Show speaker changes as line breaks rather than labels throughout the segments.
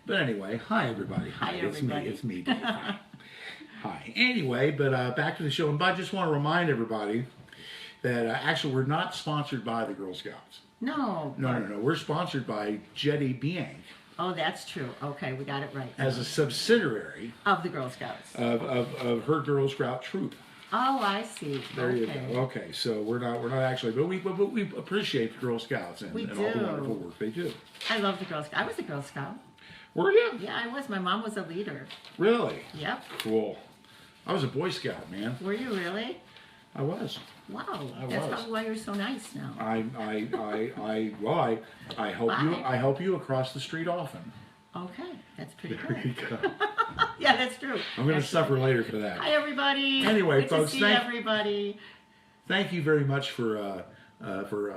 But anyway, hi everybody.
Hi,
It's
everybody.
me, Dave. Hi. Hi. Anyway, but back to the show. And I just want to remind everybody that actually we're not sponsored by the Girl Scouts.
No.
No. We're sponsored by Amy Biank
Oh, that's true. Okay, we got it right.
as a subsidiary
Of the Girl Scouts.
of her Girl Scout troop.
Oh, I see.
There you
Okay.
go. Okay, so we're not actually, but we appreciate the Girl Scouts and,
We
and all the
do.
wonderful work they do.
I love the Girl Scout. I was a Girl Scout.
Were you?
Yeah, I was. My mom was a leader.
Really?
Yep.
Cool. I was a Boy Scout, man.
Were you really?
I was.
Wow.
I
That's
was.
probably why you're so nice now.
I help you.
Why?
I help you across the street often.
Okay, that's pretty
There you
good.
go.
Yeah, that's true.
I'm going to
That's
suffer
true.
later for that.
Hi, everybody.
Anyway,
Good
folks,
to see everybody.
Thank you very much for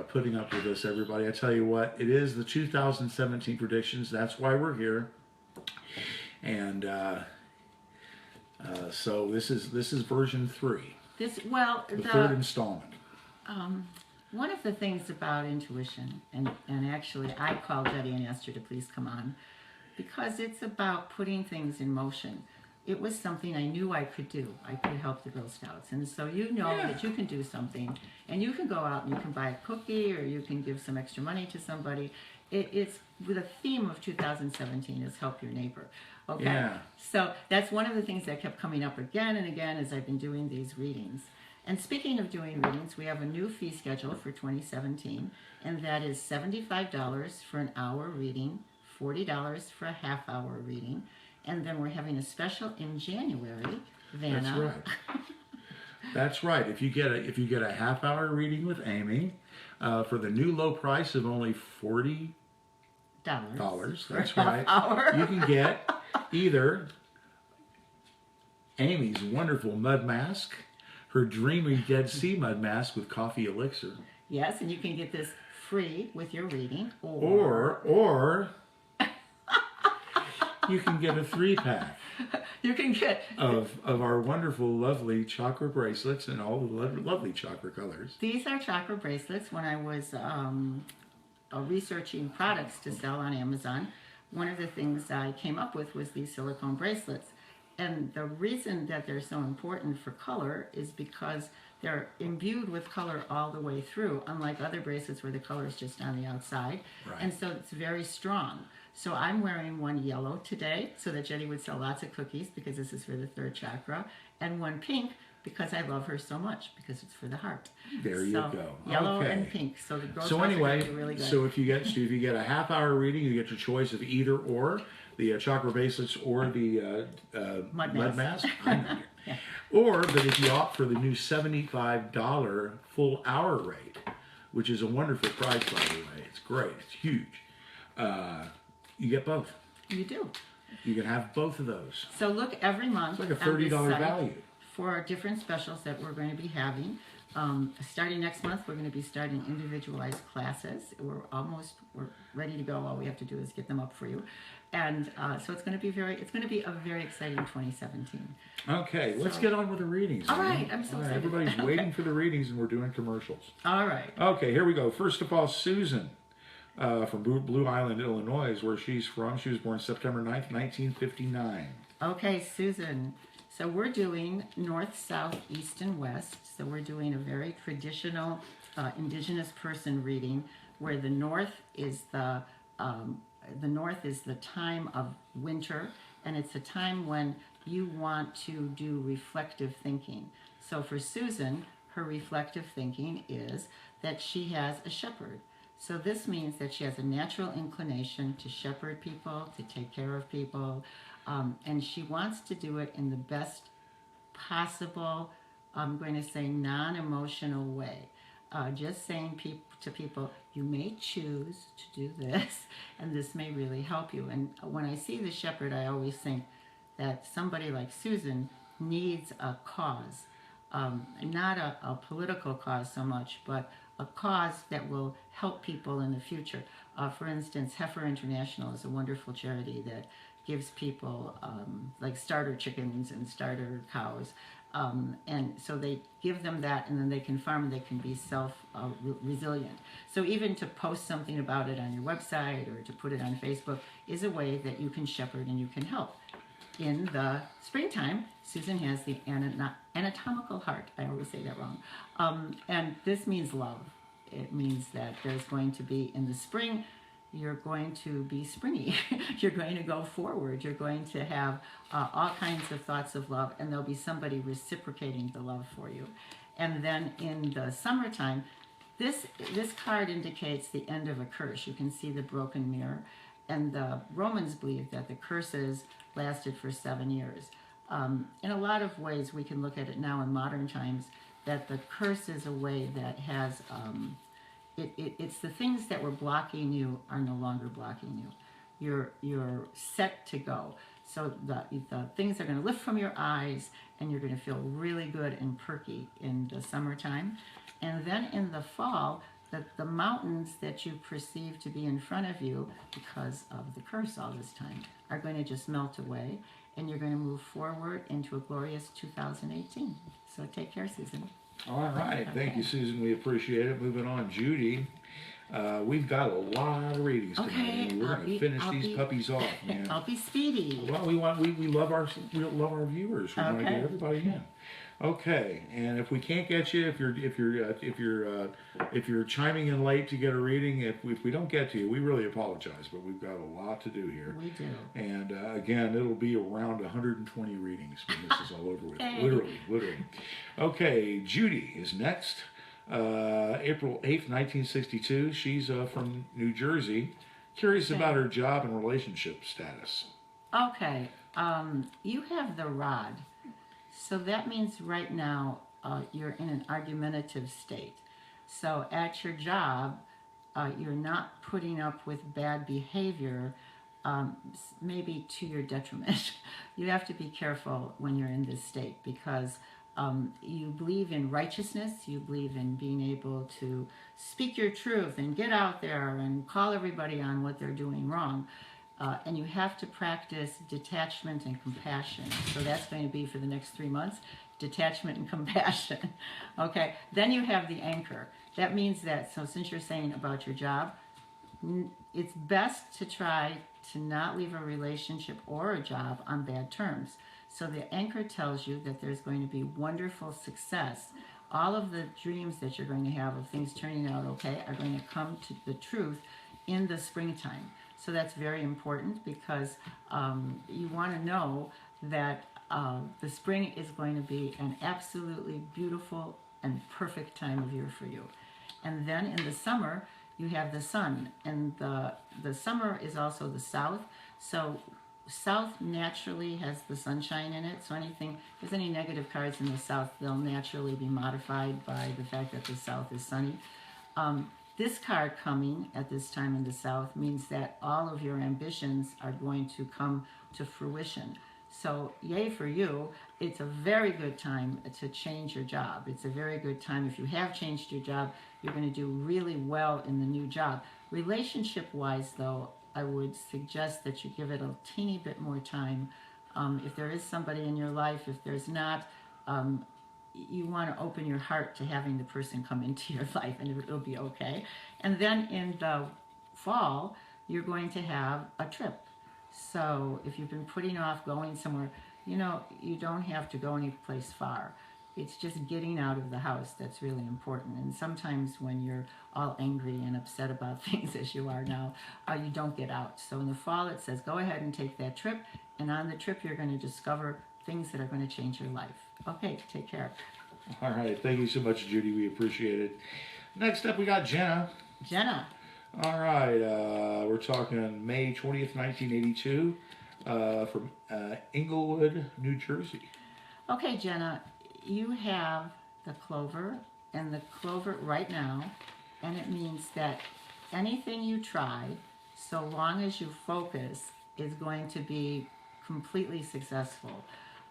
putting up with us, everybody. I tell you what, it is the 2017 predictions. That's why we're here. And so this is version 3, the third installment.
One of the things about intuition, and actually I called Jetty and asked her to please come on, because it's about putting things in motion. It was something I knew I could do. I could help the Girl Scouts. And so you know that you can do something, and you can go out and you can buy a cookie, or you can give some extra money to somebody. It's the theme of 2017 is help your neighbor. Okay?
Yeah.
So that's one of the things that kept coming up again and again as I've been doing these readings. And speaking of doing readings, we have a new fee schedule for 2017, and that is $75 for an hour reading, $40 for a half hour reading, and then we're having a special in January, Vanna.
That's right. That's right. If you get a half hour reading with Amy, for the new low price of only $40, that's right.
Hour.
You can get either Amy's wonderful mud mask, her dreamy Dead Sea mud mask with coffee elixir,
Yes, and you can get this free with your reading,
or you can get a 3-pack
you can get
of our wonderful, lovely chakra bracelets in all the lovely chakra colors.
these are chakra bracelets. When I was researching products to sell on Amazon, one of the things I came up with was these silicone bracelets. And the reason that they're so important for color is because they're imbued with color all the way through, unlike other bracelets where the color is just on the outside.
Right.
And so it's very strong. So I'm wearing one yellow today so that Jenny would sell lots of cookies because this is for the third chakra, and one pink because I love her so much because it's for the heart.
There you go.
Yellow
Okay.
and pink. So the girls
So
are
anyway,
gonna be really good.
so if you get a half hour reading, you get your choice of either or the chakra bracelets or the
Mud
mud
mask.
mask. I know.
Yeah.
Or, but if you opt for the new $75 full hour rate, which is a wonderful price, by the way, it's great, it's huge. You get both.
You do.
You can have both of those.
So look every month
It's like a
on this
$30
site
value.
for different specials that we're going to be having. Starting next month, we're going to be starting individualized classes. We're ready to go. All we have to do is get them up for you, and so it's going to be a very exciting 2017.
Okay, let's
So-
get on with the readings.
All
man.
right, I'm so
All
excited.
Everybody's
Okay.
waiting for the readings, and we're doing commercials.
All right.
Okay, here we go. First of all, Susan from Blue Island, Illinois, is where she's from. She was born September 9th, 1959.
Okay, Susan. So we're doing north, south, east, and west. So we're doing a very traditional indigenous person reading, where the north is the time of winter, and it's a time when you want to do reflective thinking. So for Susan, her reflective thinking is that she has a shepherd. So this means that she has a natural inclination to shepherd people, to take care of people, and she wants to do it in the best possible, I'm going to say, non-emotional way. Just saying to people, you may choose to do this, and this may really help you. And when I see the shepherd, I always think that somebody like Susan needs a cause, not a political cause so much, but a cause that will help people in the future. For instance, Heifer International is a wonderful charity that gives people like starter chickens and starter cows And so they give them that, and then they can farm, and they can be resilient. So even to post something about it on your website or to put it on Facebook is a way that you can shepherd and you can help. In the springtime, Susan has the anatomical heart. I always say that wrong. And this means love. It means that there's going to be, in the spring, you're going to be springy. You're going to go forward. You're going to have all kinds of thoughts of love, and there'll be somebody reciprocating the love for you. And then in the summertime, this card indicates the end of a curse. You can see the broken mirror, and the Romans believe that the curses lasted for 7 years. In a lot of ways, we can look at it now in modern times, that the curse is a way that has... it's the things that were blocking you are no longer blocking you. You're set to go. So the things are going to lift from your eyes, and you're going to feel really good and perky in the summertime. And then in the fall, the mountains that you perceive to be in front of you because of the curse all this time are going to just melt away, and you're going to move forward into a glorious 2018. So take care, Susan.
All right. Thank you, Susan. We appreciate it. Moving on, Judy. We've got a lot of readings tonight.
Okay,
We're going to finish these puppies off, man.
I'll be speedy.
Well, we love our viewers. We want to get everybody in. Okay, and if we can't get you, if you're chiming in late to get a reading, if we don't get to you, we really apologize. But we've got a lot to do here.
We do.
And again, it'll be around 120 readings when this is all over with.
Okay.
Literally. Okay, Judy is next. April 8th, 1962. She's from New Jersey. Curious about her job and relationship status.
Okay. You have the rod. So that means right now you're in an argumentative state. So at your job, you're not putting up with bad behavior, maybe to your detriment. You have to be careful when you're in this state, because you believe in righteousness, you believe in being able to speak your truth and get out there and call everybody on what they're doing wrong. And you have to practice detachment and compassion. So that's going to be for the next 3 months, detachment and compassion. Okay, then you have the anchor. That means that, so since you're saying about your job, it's best to try to not leave a relationship or a job on bad terms. So the anchor tells you that there's going to be wonderful success. All of the dreams that you're going to have of things turning out okay are going to come to the truth in the springtime. So that's very important, because you want to know that the spring is going to be an absolutely beautiful and perfect time of year for you. And then in the summer, you have the sun, and the summer is also the south. So south naturally has the sunshine in it. So if there's any negative cards in the south, they'll naturally be modified by the fact that the south is sunny. This card coming at this time in the south means that all of your ambitions are going to come to fruition. So yay for you. It's a very good time to change your job. It's a very good time. If you have changed your job, you're going to do really well in the new job. Relationship-wise, though, I would suggest that you give it a teeny bit more time. If there is somebody in your life, if there's not, you want to open your heart to having the person come into your life, and it'll be okay. And then in the fall, you're going to have a trip. So if you've been putting off going somewhere, you don't have to go any place far. It's just getting out of the house that's really important. And sometimes when you're all angry and upset about things, as you are now, you don't get out. So in the fall, it says go ahead and take that trip. And on the trip, you're going to discover things that are going to change your life. Okay, take care.
All right. Thank you so much, Judy. We appreciate it. Next up, we got Jenna.
Jenna.
All right. We're talking May 20th, 1982 from Englewood, New Jersey.
Okay, Jenna, you have the clover and the clover right now, and it means that anything you try, so long as you focus, is going to be completely successful.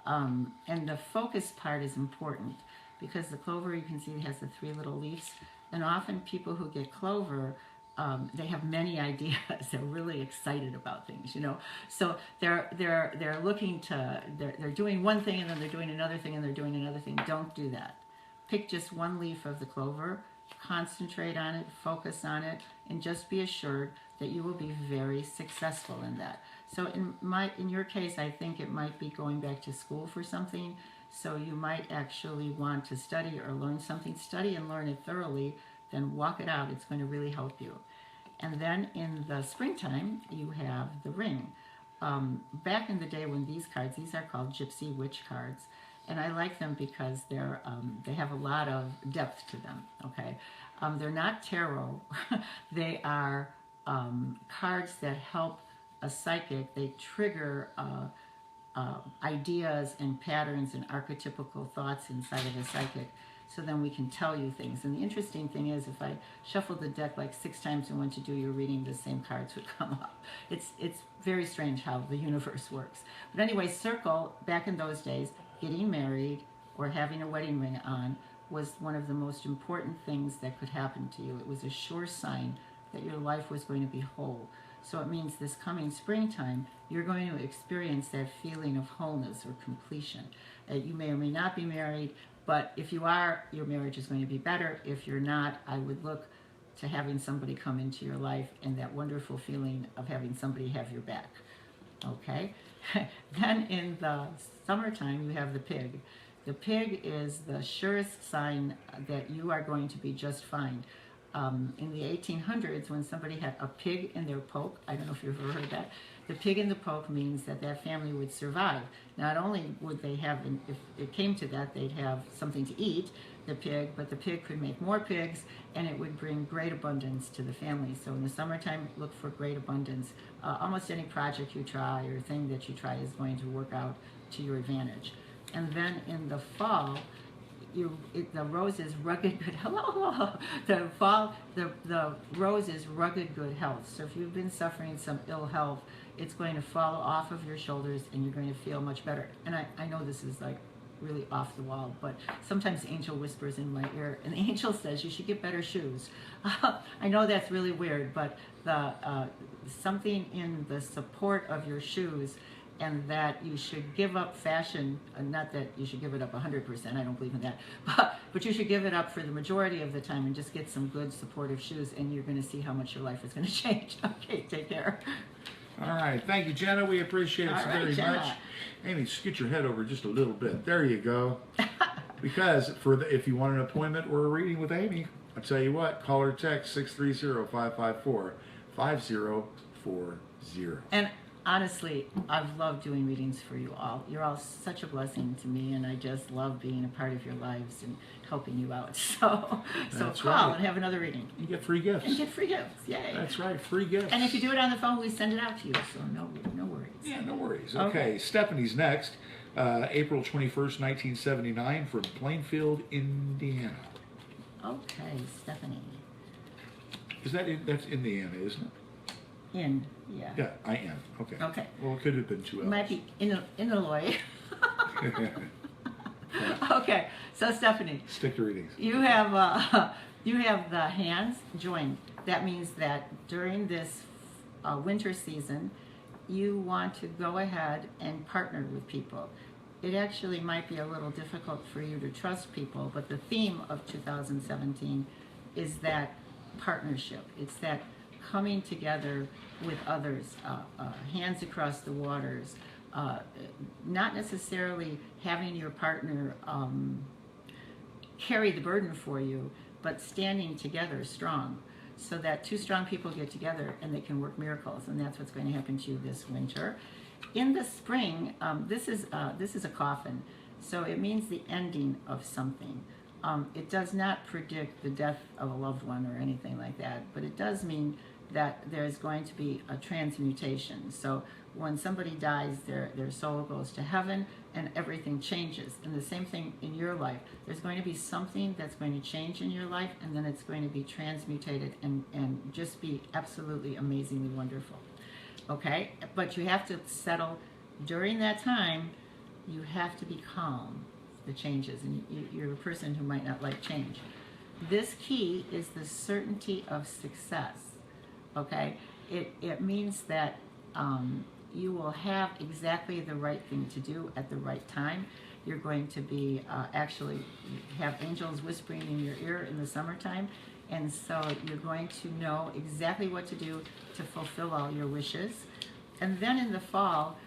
And the focus part is important, because the clover, you can see, has the 3 little leaves, and often people who get clover they have many ideas. They're really excited about things, you know. So they're looking to they're doing one thing and then they're doing another thing and they're doing another thing. Don't do that. Pick just one leaf of the clover, concentrate on it, focus on it, and just be assured that you will be very successful in that. So in your case, I think it might be going back to school for something. So you might actually want to study or learn something. Study and learn it thoroughly, then walk it out. It's going to really help you. And then in the springtime, you have the ring. Back in the day when these are called Gypsy Witch cards. And I like them because they have a lot of depth to them, okay? They're not tarot. They are cards that help a psychic. They trigger ideas and patterns and archetypical thoughts inside of a psychic, so then we can tell you things. And the interesting thing is, if I shuffled the deck like 6 times and went to do your reading, the same cards would come up. It's very strange how the universe works. But anyway, circle, back in those days, getting married or having a wedding ring on was one of the most important things that could happen to you. It was a sure sign that your life was going to be whole. So it means this coming springtime, you're going to experience that feeling of wholeness or completion. You may or may not be married, but if you are, your marriage is going to be better. If you're not, I would look to having somebody come into your life and that wonderful feeling of having somebody have your back. Okay? Then in the summertime, you have the pig. The pig is the surest sign that you are going to be just fine. In the 1800s, when somebody had a pig in their poke, I don't know if you've ever heard that, the pig in the poke means that that family would survive. Not only would they have, if it came to that, they'd have something to eat, the pig, but the pig could make more pigs, and it would bring great abundance to the family. So in the summertime, look for great abundance. Almost any project you try or thing that you try is going to work out to your advantage. And then in the fall, the rose is rugged good hello. The fall, the rose is rugged good health. So if you've been suffering some ill health, it's going to fall off of your shoulders and you're going to feel much better. And I know this is like really off the wall, but sometimes the angel whispers in my ear, and the angel says you should get better shoes. I know that's really weird, but the something in the support of your shoes, and that you should give up fashion, not that you should give it up 100%, I don't believe in that, but you should give it up for the majority of the time and just get some good supportive shoes, and you're going to see how much your life is going to change. Okay, take care.
All right, thank you, Jenna. We appreciate it very much. Amy, scoot your head over just a little bit. There you go. Because if you want an appointment or a reading with Amy, I'll tell you what, call or text 630-554-5040.
And honestly, I've loved doing readings for you all. You're all such a blessing to me, and I just love being a part of your lives and helping you out. So
That's
call
right.
and have another reading.
You get free gifts.
And get free gifts. Yay.
That's right, free gifts.
And if you do it on the phone, we send it out to you, so no worries.
Yeah, no worries. Okay, Stephanie's next. April 21st, 1979, from Plainfield, Indiana.
Okay, Stephanie.
That's Indiana, isn't it?
Yeah.
Yeah, I am. Okay.
Okay.
Well, it could have been 2 L's.
It might be Illinois. Okay, so Stephanie.
Stick to readings.
You have the hands joined. That means that during this winter season, you want to go ahead and partner with people. It actually might be a little difficult for you to trust people, but the theme of 2017 is that partnership. It's that coming together with others, hands across the waters, not necessarily having your partner carry the burden for you, but standing together strong, so that 2 strong people get together and they can work miracles, and that's what's going to happen to you this winter. In the spring, this is a coffin, so it means the ending of something. It does not predict the death of a loved one or anything like that, but it does mean that there's going to be a transmutation. So when somebody dies, their soul goes to heaven and everything changes. And the same thing in your life. There's going to be something that's going to change in your life, and then it's going to be transmutated and just be absolutely amazingly wonderful. Okay? But you have to settle during that time. You have to be calm, the changes, and you're a person who might not like change. This key is the certainty of success. Okay, it means that you will have exactly the right thing to do at the right time. You're going to be actually have angels whispering in your ear in the summertime, and so you're going to know exactly what to do to fulfill all your wishes. And then in the fall,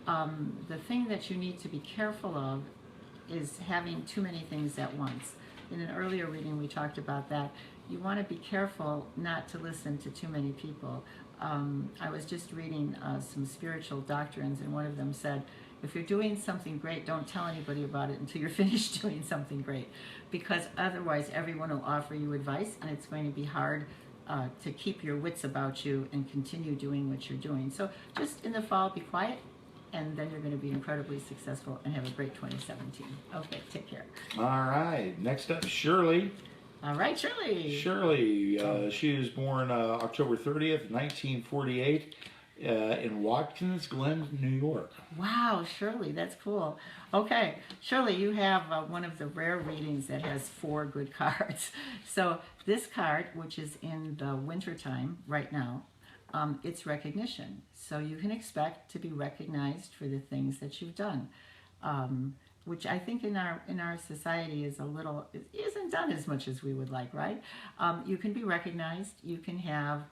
the thing that you need to be careful of is having too many things at once. In an earlier reading, we talked about that. You want to be careful not to listen to too many people. I was just reading some spiritual doctrines, and one of them said, if you're doing something great, don't tell anybody about it until you're finished doing something great, because otherwise everyone will offer you advice, and it's going to be hard to keep your wits about you and continue doing what you're doing. So just in the fall, be quiet, and then you're going to be incredibly successful and have a great 2017. Okay, take care.
All right. Next up, Shirley.
All right, Shirley.
Shirley, she was born October 30th, 1948, in Watkins Glen, New York.
Wow, Shirley, that's cool. Okay, Shirley, you have one of the rare readings that has 4 good cards. So this card, which is in the wintertime right now, it's recognition. So you can expect to be recognized for the things that you've done, which I think in our society is isn't done as much as we would like, right? You can be recognized. You can have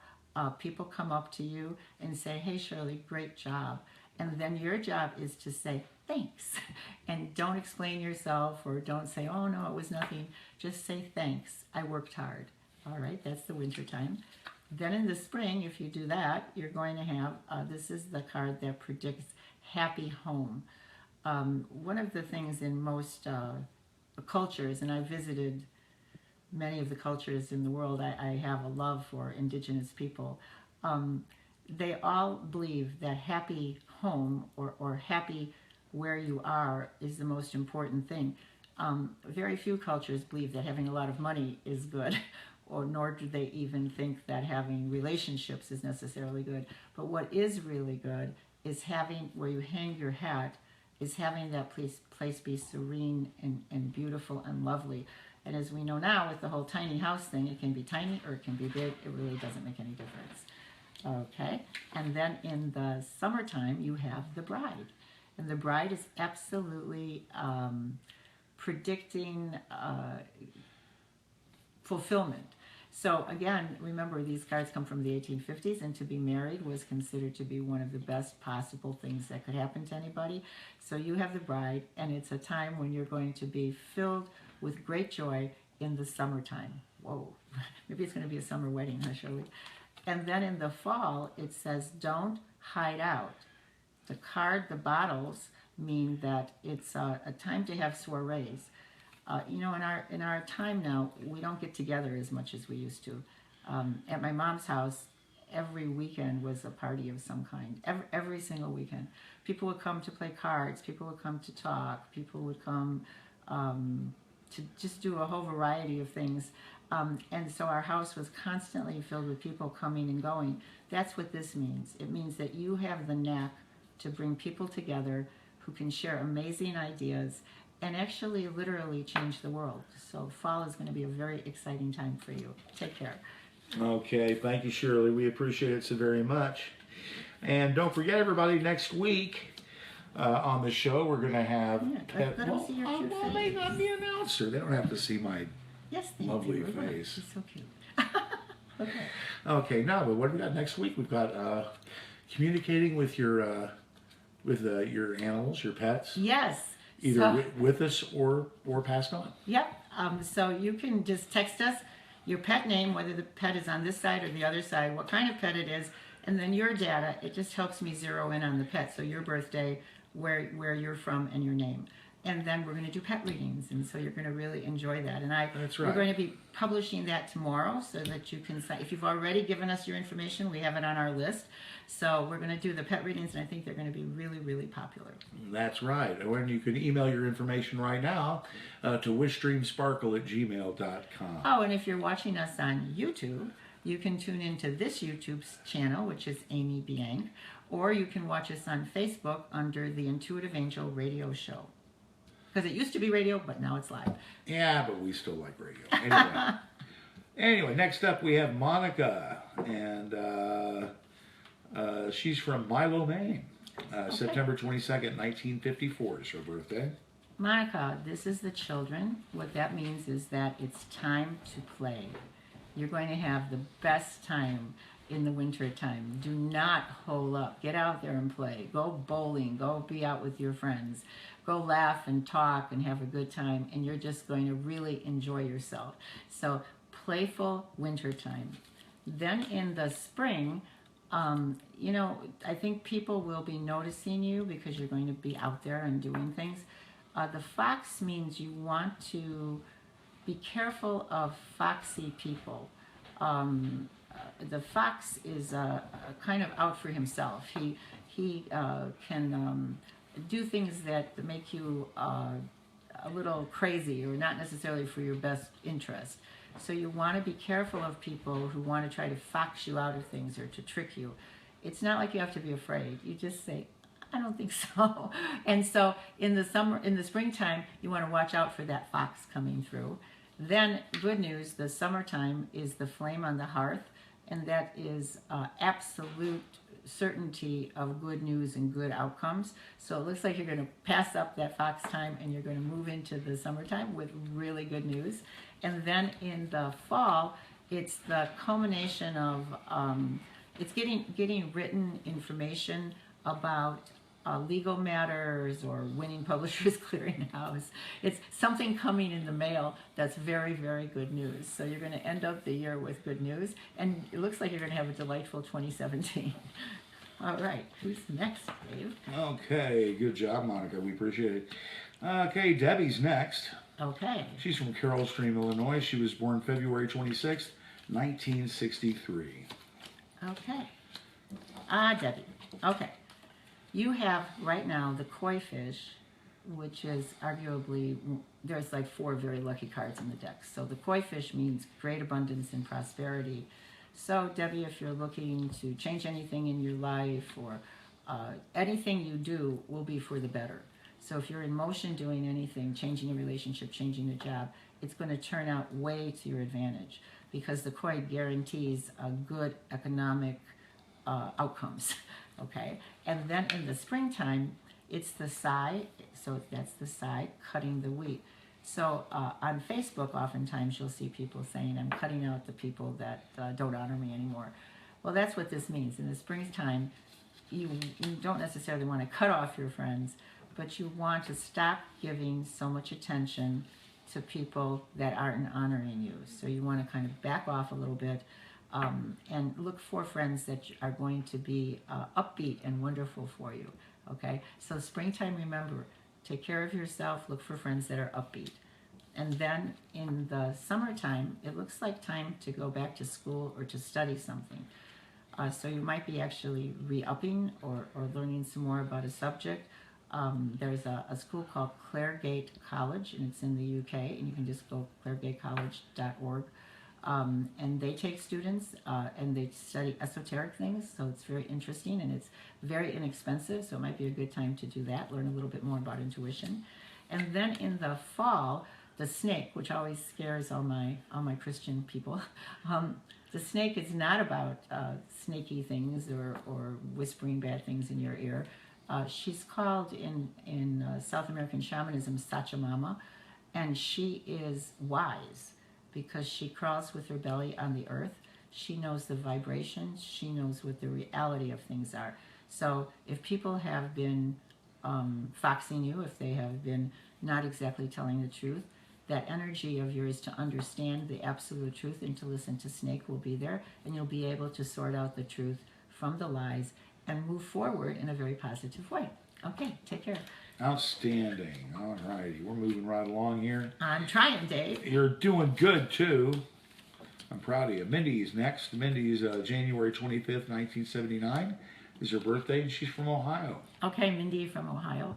people come up to you and say, "Hey, Shirley, great job," and then your job is to say thanks, and don't explain yourself or don't say, "Oh no, it was nothing." Just say thanks. I worked hard. All right, that's the winter time. Then in the spring, if you do that, you're going to have, this is the card that predicts happy home. One of the things in most cultures, and I visited many of the cultures in the world, I have a love for indigenous people. They all believe that happy home or happy where you are is the most important thing. Very few cultures believe that having a lot of money is good, or nor do they even think that having relationships is necessarily good. But what is really good is having where you hang your hat, is having that place be serene and beautiful and lovely. And as we know now with the whole tiny house thing, it can be tiny or it can be big. It really doesn't make any difference. Okay, and then in the summertime, you have the bride. And the bride is absolutely predicting fulfillment. So again, remember these cards come from the 1850s, and to be married was considered to be one of the best possible things that could happen to anybody. So you have the bride, and it's a time when you're going to be filled with great joy in the summertime. Whoa, maybe it's going to be a summer wedding, huh, Shirley? And then in the fall, it says, don't hide out. The bottles mean that it's a time to have soirees. In our time now, we don't get together as much as we used to. At my mom's house, every weekend was a party of some kind. Every single weekend, people would come to play cards. People would come to talk. People would come to just do a whole variety of things. And so our house was constantly filled with people coming and going. That's what this means. It means that you have the knack to bring people together who can share amazing ideas and actually literally change the world. So fall is going to be a very exciting time for you. Take care.
Okay, thank you, Shirley. We appreciate it so very much. And don't forget, everybody, next week on the show, we're going to have...
Let them see your cute face.
They got the announcer. They don't have to see my lovely face.
She's so cute. Okay.
Okay, now, but what do we got next week? We've got communicating with your animals, your pets.
Yes.
Either with us or passed on.
Yep. So you can just text us your pet name, whether the pet is on this side or the other side, what kind of pet it is, and then your data. It just helps me zero in on the pet. So your birthday, where you're from, and your name. And then we're going to do pet readings, and so you're going to really enjoy that. And
That's right.
We're going to be publishing that tomorrow so that you can, if you've already given us your information, we have it on our list. So we're going to do the pet readings, and I think they're going to be really, really popular.
That's right. And you can email your information right now to wishdreamsparkle@gmail.com.
Oh, and if you're watching us on YouTube, you can tune into this YouTube channel, which is Amy Biank, or you can watch us on Facebook under the Intuitive Angel Radio Show. Because it used to be radio, but now it's live.
Yeah, but we still like radio. Anyway, Anyway, next up we have Monica, and she's from Milo, Maine. September 22nd, 1954 is her birthday.
Monica, this is the children. What that means is that it's time to play. You're going to have the best time in the winter time. Do not hole up. Get out there and play. Go bowling. Go be out with your friends. Go laugh and talk and have a good time, and you're just going to really enjoy yourself. So playful winter time. Then in the spring, you know, I think people will be noticing you because you're going to be out there and doing things. The fox means you want to be careful of foxy people. The fox is kind of out for himself. He can do things that make you a little crazy or not necessarily for your best interest. So you want to be careful of people who want to try to fox you out of things or to trick you. It's not like you have to be afraid. You just say, I don't think so. And so in the springtime, you want to watch out for that fox coming through. Then, good news, the summertime is the flame on the hearth, and that is absolute certainty of good news and good outcomes. So it looks like you're going to pass up that fox time and you're going to move into the summertime with really good news. And then in the fall, it's the culmination of, it's getting written information about legal matters or winning Publishers Clearinghouse. It's something coming in the mail that's very, very good news. So you're going to end up the year with good news, and it looks like you're going to have a delightful 2017. All right, who's next, Dave?
Okay, good job, Monica. We appreciate it. Okay, Debbie's next.
Okay.
She's from Carroll Stream, Illinois. She was born February 26th, 1963.
Okay. Debbie. Okay. You have right now the koi fish, which is arguably, there's like 4 very lucky cards in the deck. So the koi fish means great abundance and prosperity. So Debbie, if you're looking to change anything in your life or anything you do will be for the better. So if you're in motion doing anything, changing a relationship, changing a job, it's going to turn out way to your advantage because the koi guarantees good economic outcomes. Okay, and then in the springtime, it's the sai, so that's the sai, cutting the wheat. So on Facebook, oftentimes you'll see people saying, I'm cutting out the people that don't honor me anymore. Well, that's what this means. In the springtime, you don't necessarily want to cut off your friends, but you want to stop giving so much attention to people that aren't honoring you. So you want to kind of back off a little bit. And look for friends that are going to be upbeat and wonderful for you, okay? So springtime, remember, take care of yourself, look for friends that are upbeat. And then in the summertime, it looks like time to go back to school or to study something. So you might be actually re-upping or learning some more about a subject. There's a school called Claregate College, and it's in the UK, and you can just go claregatecollege.org. And they take students and they study esoteric things, so it's very interesting and it's very inexpensive, so it might be a good time to do that, learn a little bit more about intuition. And then in the fall, the snake, which always scares all my Christian people, the snake is not about snaky things or whispering bad things in your ear. She's called in South American shamanism Sachamama, and she is wise, because she crawls with her belly on the earth. She knows the vibrations. She knows what the reality of things are. So if people have been foxing you, if they have been not exactly telling the truth, that energy of yours to understand the absolute truth and to listen to Snake will be there, and you'll be able to sort out the truth from the lies and move forward in a very positive way. Okay, take care.
Outstanding. All righty. We're moving right along here.
I'm trying, Dave.
You're doing good, too. I'm proud of you. Mindy's next. Mindy's January 25th, 1979 is her birthday, and she's from Ohio.
Okay, Mindy from Ohio.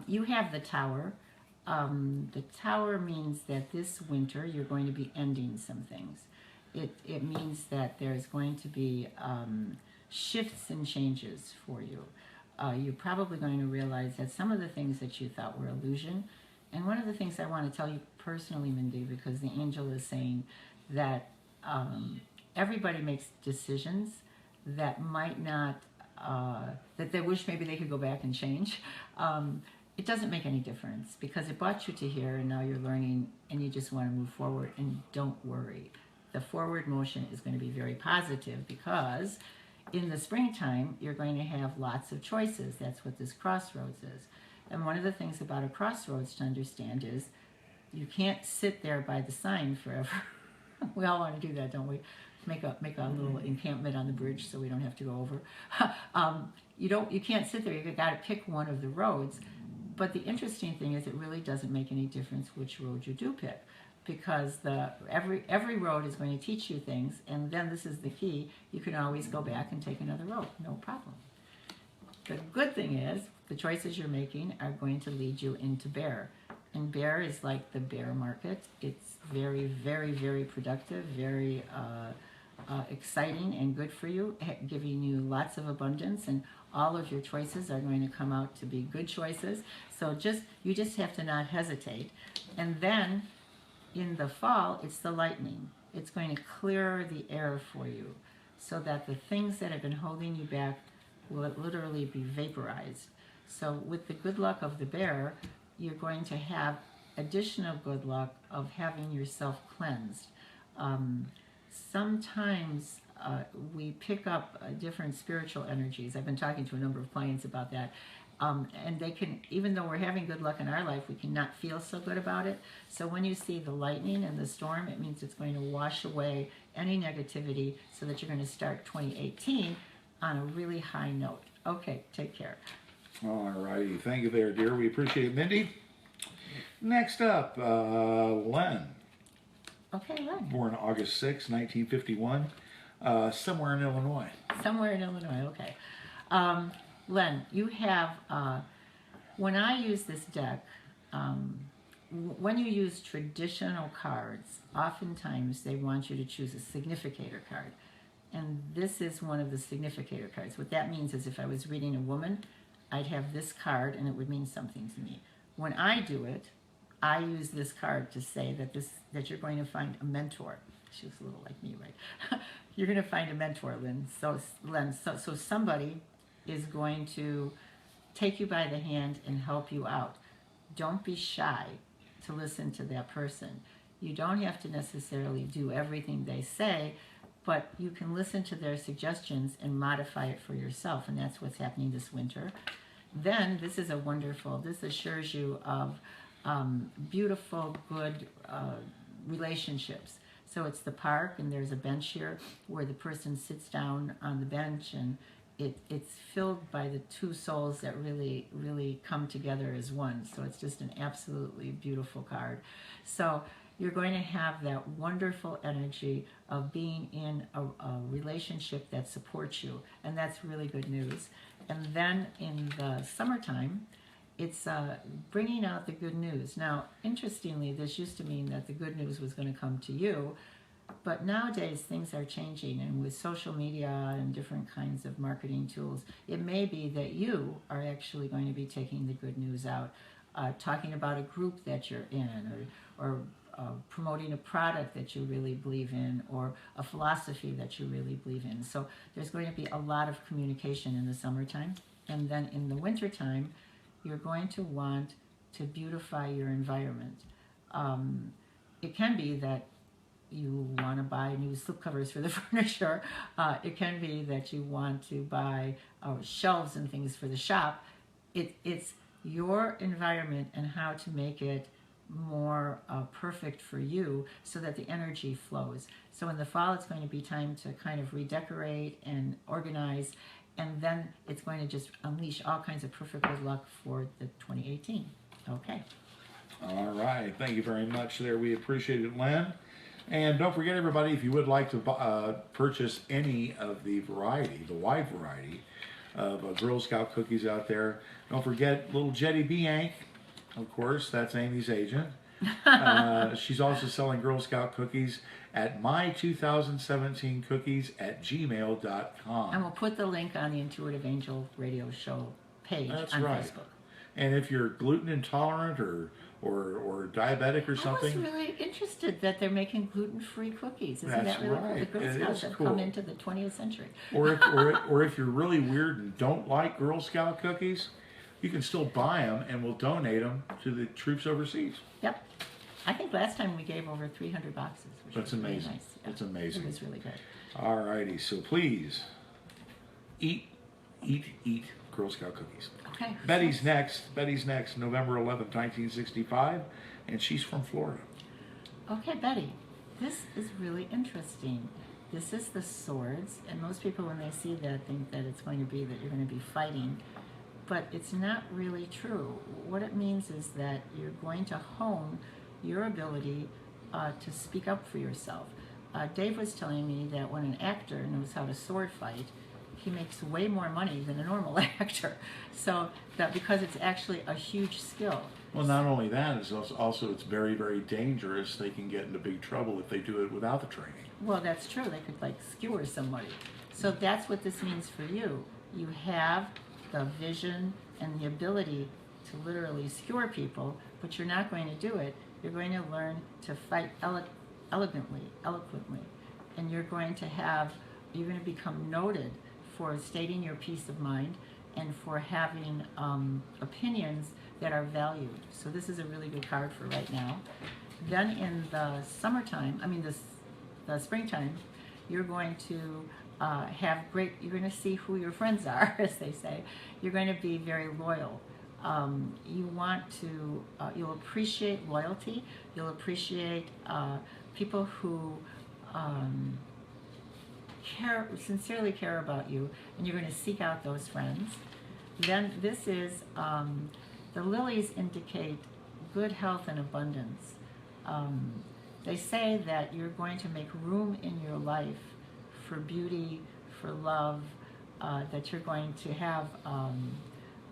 You have the Tower. The Tower means that this winter you're going to be ending some things. It means that there's going to be shifts and changes for you. You're probably going to realize that some of the things that you thought were illusion, and one of the things I want to tell you personally, Mindy, because the angel is saying that everybody makes decisions that might not, that they wish maybe they could go back and change. It doesn't make any difference because it brought you to here and now you're learning and you just want to move forward, and don't worry. The forward motion is going to be very positive because in the springtime you're going to have lots of choices. That's what this crossroads is. And one of the things about a crossroads to understand is you can't sit there by the sign forever. We all want to do that, don't we? Make a little encampment on the bridge so we don't have to go over. You can't sit there. You've got to pick one of the roads. But the interesting thing is it really doesn't make any difference which road you do pick, because every road is going to teach you things, and then this is the key. You can always go back and take another road, no problem. The good thing is the choices you're making are going to lead you into bear. And bear is like the bear market. It's very, very, very productive, very exciting and good for you, giving you lots of abundance, and all of your choices are going to come out to be good choices. So you just have to not hesitate. And then in the fall, it's the lightning. It's going to clear the air for you so that the things that have been holding you back will literally be vaporized. So with the good luck of the bear, you're going to have additional good luck of having yourself cleansed. Sometimes we pick up different spiritual energies. I've been talking to a number of clients about that. And they can, even though we're having good luck in our life, we cannot feel so good about it. So when you see the lightning and the storm, it means it's going to wash away any negativity so that you're going to start 2018 on a really high note. Okay, take care.
All righty. Thank you there, dear. We appreciate it, Mindy. Next up, Len.
Okay, Len.
Born August 6, 1951, somewhere in Illinois.
Somewhere in Illinois, okay. Len, you have, when I use this deck, when you use traditional cards, oftentimes they want you to choose a significator card. And this is one of the significator cards. What that means is if I was reading a woman, I'd have this card and it would mean something to me. When I do it, I use this card to say that you're going to find a mentor. She was a little like me, right? You're going to find a mentor, Lynn. So somebody is going to take you by the hand and help you out. Don't be shy to listen to that person. You don't have to necessarily do everything they say, but you can listen to their suggestions and modify it for yourself, and that's what's happening this winter. Then this assures you of beautiful, good relationships. So it's the park, and there's a bench here where the person sits down on the bench, and it's filled by the two souls that really, really come together as one. So it's just an absolutely beautiful card. So you're going to have that wonderful energy of being in a relationship that supports you, and that's really good news. And then in the summertime, it's bringing out the good news. Now, interestingly, this used to mean that the good news was going to come to you, but nowadays things are changing, and with social media and different kinds of marketing tools, it may be that you are actually going to be taking the good news out, talking about a group that you're in, or promoting a product that you really believe in, or a philosophy that you really believe in. So there's going to be a lot of communication in the summertime. And then in the wintertime, you're going to want to beautify your environment. It can be that you want to buy new slipcovers for the furniture. It can be that you want to buy shelves and things for the shop. It's your environment and how to make it more perfect for you so that the energy flows. So in the fall, it's going to be time to kind of redecorate and organize, and then it's going to just unleash all kinds of perfect good luck for the 2018. Okay.
All right. Thank you very much there. We appreciate it, Len. And don't forget, everybody, if you would like to purchase any of the wide variety of Girl Scout cookies out there, don't forget little Amy Biank. Of course, that's Amy's agent. She's also selling Girl Scout cookies at my2017cookies@gmail.com.
And we'll put the link on the Intuitive Angel Radio Show page on Facebook.
And if you're gluten intolerant or diabetic or something,
I was really interested that they're making gluten-free cookies. Isn't
that's
that really cool?
right.
The Girl
It
Scouts
is
have
cool.
come into the 20th century.
Or if you're really weird and don't like Girl Scout cookies, you can still buy them, and we'll donate them to the troops overseas.
Yep. I think last time we gave over 300 boxes, which
That's
was really
amazing.
nice. Yeah.
That's amazing.
It was really good.
All righty, so please eat Girl Scout cookies.
Okay.
Betty's next, November 11th, 1965, and she's from Florida.
Okay, Betty, this is really interesting. This is the swords, and most people when they see that think that it's going to be that you're going to be fighting, but it's not really true. What it means is that you're going to hone your ability to speak up for yourself. Dave was telling me that when an actor knows how to sword fight, he makes way more money than a normal actor. So that because it's actually a huge skill.
Well, not only that, it's also it's very, very dangerous. They can get into big trouble if they do it without the training.
Well, that's true. They could like skewer somebody. So that's what this means for you. You have the vision and the ability to literally skewer people, but you're not going to do it. You're going to learn to fight eloquently, and you're going to become noted for stating your peace of mind and for having opinions that are valued. So this is a really good card for right now. Then in the summertime, the springtime, you're going to you're going to see who your friends are, as they say. You're going to be very loyal. You'll appreciate loyalty. You'll appreciate people who sincerely care about you, and you're going to seek out those friends. Then this is, the lilies indicate good health and abundance. They say that you're going to make room in your life for beauty, for love, that you're going to have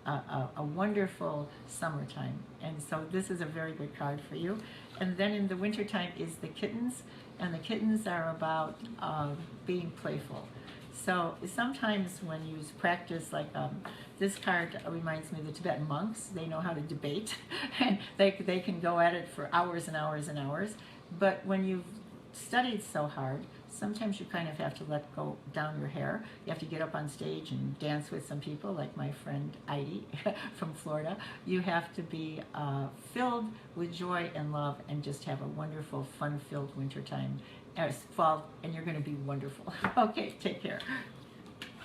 a wonderful summertime. And so this is a very good card for you. And then in the wintertime is the kittens, and the kittens are about being playful. So sometimes when you practice, like this card reminds me of the Tibetan monks. They know how to debate, and they can go at it for hours and hours and hours. But when you've studied so hard, sometimes you kind of have to let go down your hair. You have to get up on stage and dance with some people, like my friend Heidi from Florida. You have to be filled with joy and love and just have a wonderful, fun-filled wintertime. Fall, and you're going to be wonderful. Okay, take care.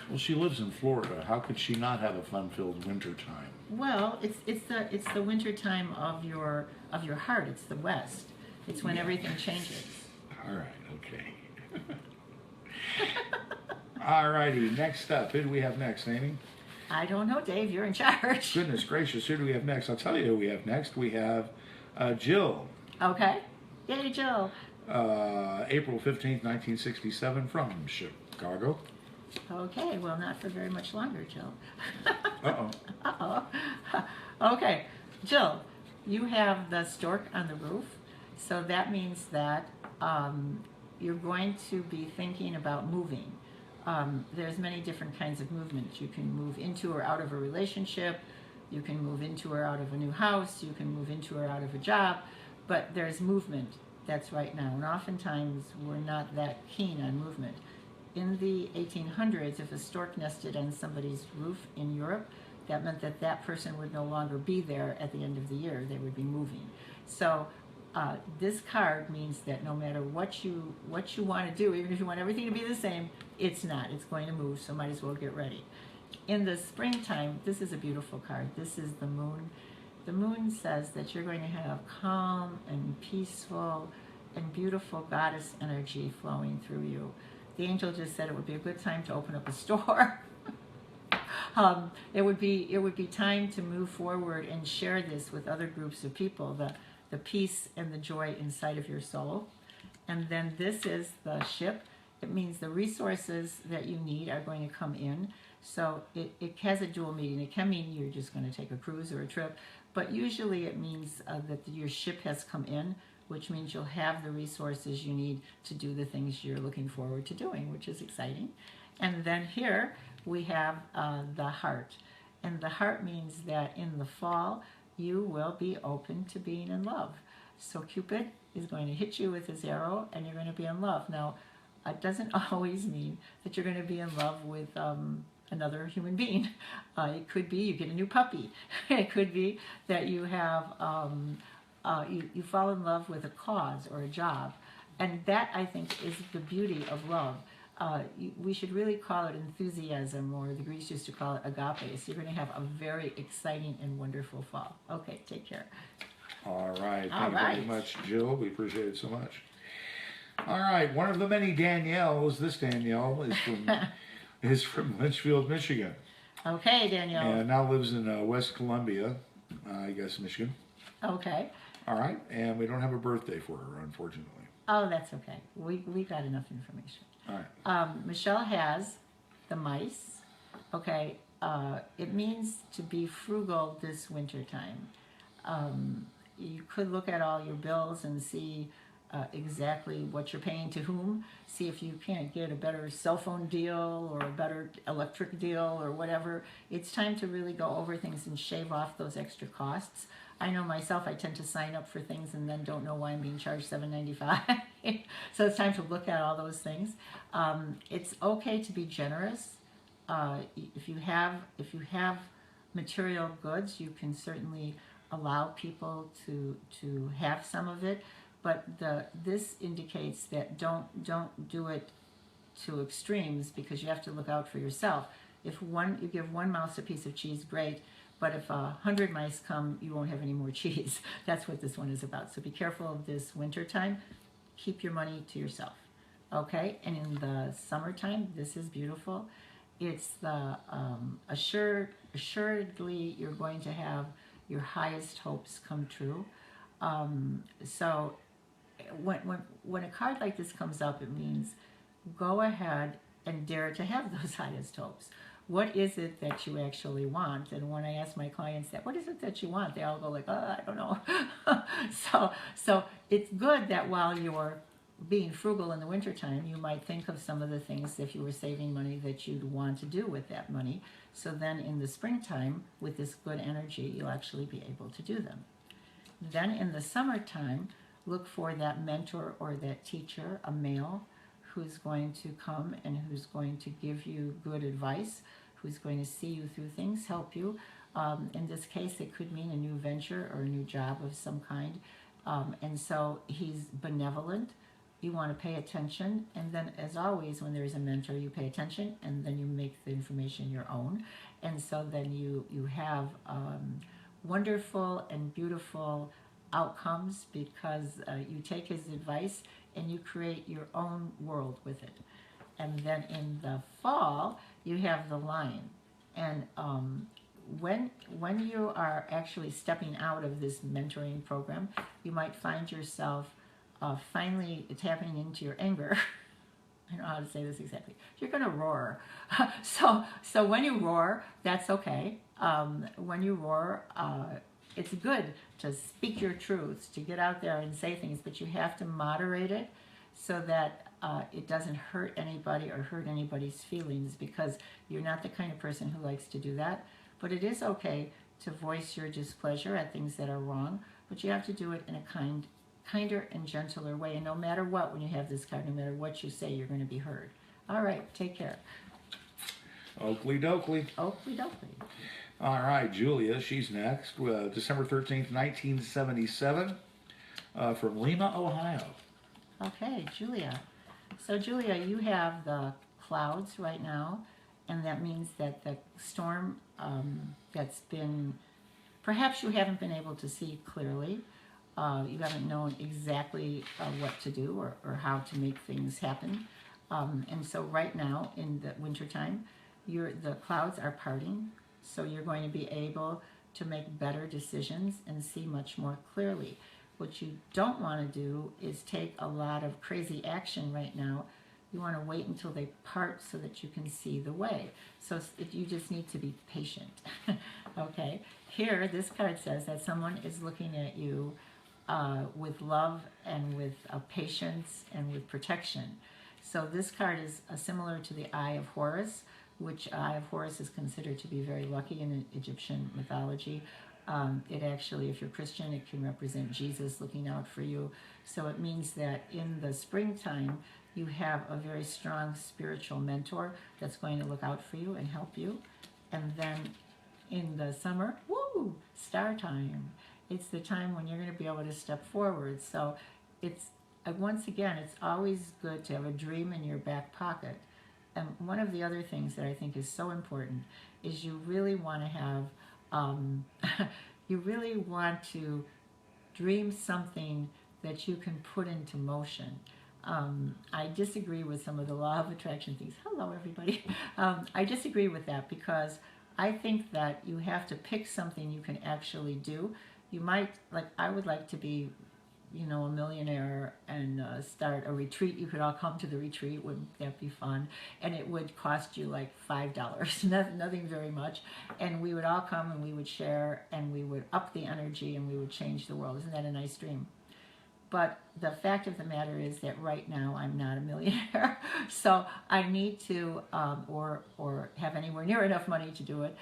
Well, she lives in Florida. How could she not have a fun-filled winter time?
Well, it's the winter time of your heart. It's the West. It's when everything changes.
All right, okay. All righty, next up. Who do we have next, Amy?
I don't know, Dave. You're in charge.
Goodness gracious, who do we have next? I'll tell you who we have next. We have Jill.
Okay. Yay, Jill.
April 15th, 1967, from Chicago.
Okay, well, not for very much longer, Jill.
Uh-oh.
Uh-oh. Okay, Jill, you have the stork on the roof, so that means that you're going to be thinking about moving. There's many different kinds of movement. You can move into or out of a relationship, you can move into or out of a new house, you can move into or out of a job, but there's movement. That's right now, and oftentimes we're not that keen on movement. In the 1800s, if a stork nested on somebody's roof in Europe, that meant that that person would no longer be there at the end of the year. They would be moving. So this card means that no matter what you want to do, even if you want everything to be the same, it's not. It's going to move, so might as well get ready. In the springtime, this is a beautiful card. This is the moon. The moon says that you're going to have calm and peaceful and beautiful goddess energy flowing through you. The angel just said it would be a good time to open up a store. It would be time to move forward and share this with other groups of people, the peace and the joy inside of your soul. And then this is the ship. It means the resources that you need are going to come in. So it has a dual meaning. It can mean you're just going to take a cruise or a trip, but usually it means that your ship has come in, which means you'll have the resources you need to do the things you're looking forward to doing, which is exciting. And then here we have the heart. And the heart means that in the fall, you will be open to being in love. So Cupid is going to hit you with his arrow and you're going to be in love. Now, it doesn't always mean that you're going to be in love with another human being. It could be you get a new puppy. It could be that you have you fall in love with a cause or a job. And that, I think, is the beauty of love. We should really call it enthusiasm, or the Greeks used to call it agape. So you're going to have a very exciting and wonderful fall. Okay, take care.
All right.
All
Thank you
right.
very much, Jill. We appreciate it so much. All right. One of the many Danielles, this Danielle, is from Litchfield, Michigan.
Okay, Danielle.
And now lives in West Columbia, I guess, Michigan.
Okay.
All right. And we don't have a birthday for her, unfortunately.
Oh, that's okay. We got enough information.
All right.
Michelle has the mice. Okay. It means to be frugal this winter time. You could look at all your bills and see exactly what you're paying to whom. See if you can't get a better cell phone deal or a better electric deal or whatever. It's time to really go over things and shave off those extra costs. I know myself, I tend to sign up for things and then don't know why I'm being charged $7.95. So it's time to look at all those things. It's okay to be generous. If you have material goods, you can certainly allow people to have some of it. But this indicates that don't do it to extremes, because you have to look out for yourself. If you give one mouse a piece of cheese, great. But if 100 mice come, you won't have any more cheese. That's what this one is about. So be careful of this winter time. Keep your money to yourself. Okay? And in the summertime, this is beautiful. It's the assuredly you're going to have your highest hopes come true. So when a card like this comes up, it means go ahead and dare to have those highest hopes. What is it that you actually want? And when I ask my clients that, what is it that you want? They all go like, oh, I don't know. So it's good that while you're being frugal in the wintertime, you might think of some of the things, if you were saving money, that you'd want to do with that money. So then in the springtime, with this good energy, you'll actually be able to do them. Then in the summertime, look for that mentor or that teacher, a male, who's going to come and who's going to give you good advice, who's going to see you through things, help you. In this case, it could mean a new venture or a new job of some kind. And so he's benevolent. You want to pay attention. And then, as always, when there's a mentor, you pay attention and then you make the information your own. And so then you have wonderful and beautiful outcomes, because you take his advice and you create your own world with it. And then in the fall, you have the Lion. And when you are actually stepping out of this mentoring program, you might find yourself finally tapping into your anger. I don't know how to say this exactly. You're going to roar. So when you roar, that's okay. When you roar, it's good to speak your truths, to get out there and say things, but you have to moderate it so that it doesn't hurt anybody or hurt anybody's feelings, because you're not the kind of person who likes to do that. But it is okay to voice your displeasure at things that are wrong, but you have to do it in a kinder and gentler way. And no matter what, when you have this card, no matter what you say, you're going to be heard. All right, take care.
Oakley dokley.
Oakley dokley.
All right, Julia, she's next. December 13th, 1977, from Lima, Ohio.
Okay, Julia. So, Julia, you have the clouds right now, and that means that the storm that's been, perhaps you haven't been able to see clearly. You haven't known exactly what to do or how to make things happen. And so right now, in the wintertime, the clouds are parting, so you're going to be able to make better decisions and see much more clearly. What you don't want to do is take a lot of crazy action right now. You want to wait until they part so that you can see the way. So you just need to be patient. Okay? Here, this card says that someone is looking at you with love and with patience and with protection. So this card is similar to the Eye of Horus, which Eye of Horus is considered to be very lucky in Egyptian mythology. It actually, if you're Christian, it can represent Jesus looking out for you. So it means that in the springtime, you have a very strong spiritual mentor that's going to look out for you and help you. And then in the summer, woo, star time. It's the time when you're going to be able to step forward. So it's, once again, it's always good to have a dream in your back pocket. And one of the other things that I think is so important is you really want to have, you really want to dream something that you can put into motion. I disagree with some of the law of attraction things. Hello, everybody. I disagree with that because I think that you have to pick something you can actually do. You might, like, I would like to be, you know, a millionaire and start a retreat. You could all come to the retreat. Wouldn't that be fun? And it would cost you like $5, nothing very much. And we would all come and we would share and we would up the energy and we would change the world. Isn't that a nice dream? But the fact of the matter is that right now I'm not a millionaire, so I need to, or have anywhere near enough money to do it.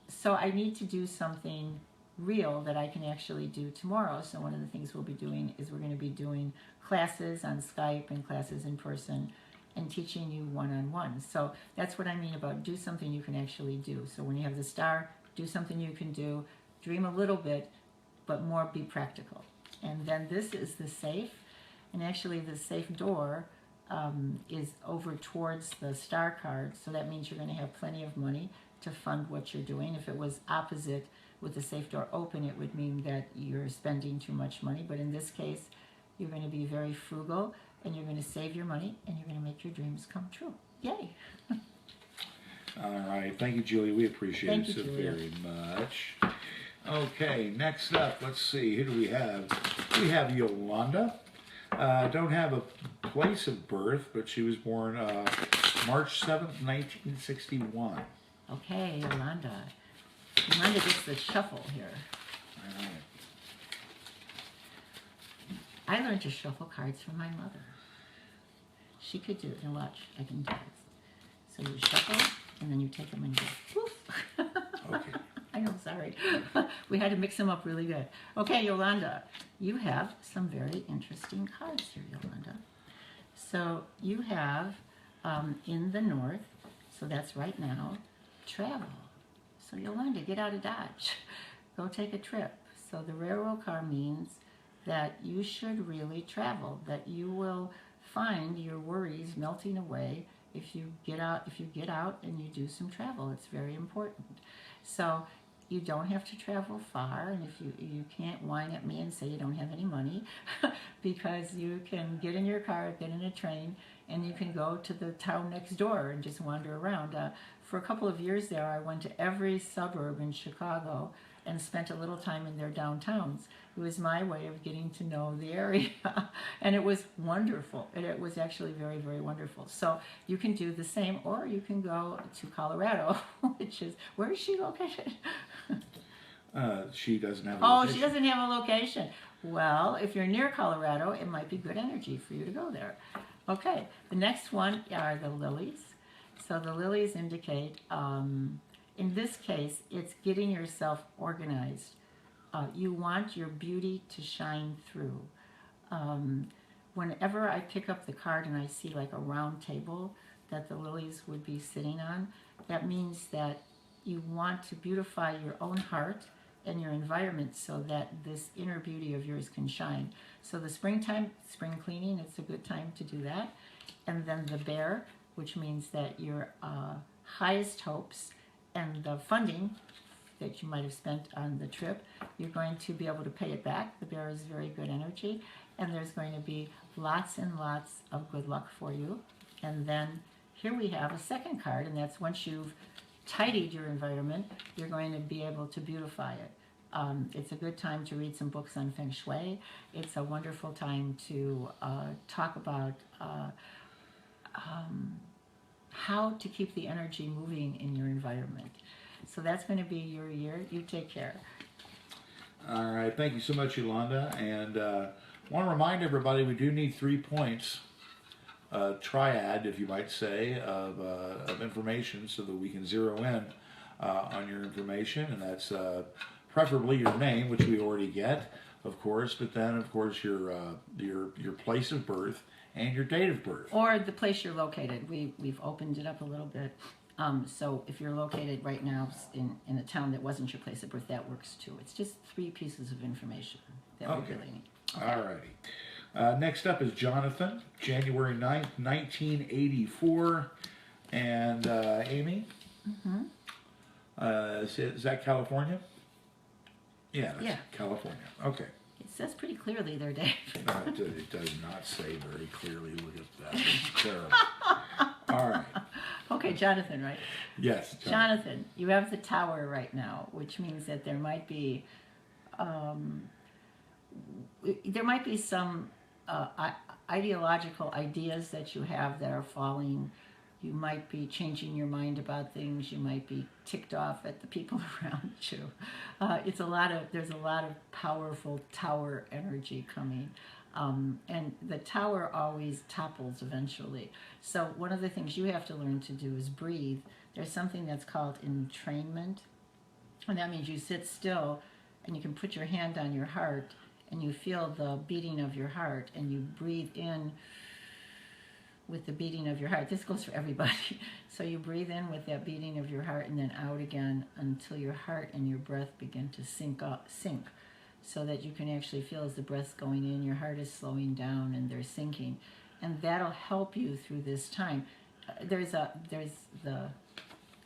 So I need to do something real that I can actually do tomorrow. So one of the things we'll be doing is we're going to be doing classes on Skype and classes in person and teaching you one-on-one. So that's what I mean about do something you can actually do. So when you have the star, do something you can do, dream a little bit, but more be practical. And then this is the safe, and actually the safe door is over towards the star card, so that means you're going to have plenty of money to fund what you're doing. If it was opposite with the safe door open, it would mean that you're spending too much money, but in this case, you're going to be very frugal, and you're going to save your money, and you're going to make your dreams come true. Yay!
All right. Thank you, Julia. We appreciate it so very much. Okay, next up, let's see, who do we have? We have Yolanda. Don't have a place of birth, but she was born March 7th, 1961.
Okay, Yolanda. Yolanda gets the shuffle here.
All right.
I learned to shuffle cards from my mother. She could do it. Now watch, I can do this. So you shuffle, and then you take them and go, poof.
Okay.
I know, sorry. We had to mix them up really good. Okay, Yolanda, you have some very interesting cards here, Yolanda. So you have in the north, so that's right now, travel. So Yolanda, get out of Dodge. Go take a trip. So the railroad car means that you should really travel, that you will find your worries melting away if you get out and you do some travel. It's very important. So you don't have to travel far, and if you can't whine at me and say you don't have any money, because you can get in your car, get in a train, and you can go to the town next door and just wander around. For a couple of years there, I went to every suburb in Chicago and spent a little time in their downtowns. It was my way of getting to know the area, and it was wonderful. It was actually very, very wonderful. So you can do the same, or you can go to Colorado, which is, where is she located?
She doesn't have a
Oh,
location.
she doesn't have a location. Well, if you're near Colorado, it might be good energy for you to go there. Okay, the next one are the lilies. So the lilies indicate, in this case, it's getting yourself organized. You want your beauty to shine through. Whenever I pick up the card and I see like a round table that the lilies would be sitting on, that means that you want to beautify your own heart and your environment so that this inner beauty of yours can shine. So the springtime, spring cleaning, it's a good time to do that. And then the bear, which means that your highest hopes and the funding that you might have spent on the trip, you're going to be able to pay it back. The bear is very good energy, and there's going to be lots and lots of good luck for you. And then here we have a second card, and that's once you've tidied your environment, you're going to be able to beautify it. It's a good time to read some books on Feng Shui. It's a wonderful time to talk about how to keep the energy moving in your environment. So that's going to be your year. You take care.
All right. Thank you so much, Yolanda. And want to remind everybody we do need 3 points triad, if you might say, of information so that we can zero in on your information, and that's preferably your name, which we already get, of course, but then, of course, your place of birth and your date of birth.
Or the place you're located. We've opened it up a little bit. So if you're located right now in a town that wasn't your place of birth, that works too. It's just 3 pieces of information that we really need. Okay.
All righty. Next up is Jonathan, January 9th, 1984. And Amy?
Mm-hmm.
Is that California? Yeah, that's
Yeah.
California. Okay.
It says pretty clearly there, Dave.
No, it does not say very clearly. Look at that. It's terrible. All right.
Okay, Jonathan, right?
Yes,
Jonathan, you have the tower right now, which means that there might be some ideological ideas that you have that are falling. You might be changing your mind about things. You might be ticked off at the people around you. There's a lot of powerful tower energy coming. And the tower always topples eventually. So one of the things you have to learn to do is breathe. There's something that's called entrainment. And that means you sit still and you can put your hand on your heart and you feel the beating of your heart and you breathe in with the beating of your heart. This goes for everybody. So you breathe in with that beating of your heart and then out again until your heart and your breath begin to sync, so that you can actually feel as the breath's going in, your heart is slowing down and they're sinking. And that'll help you through this time. There's the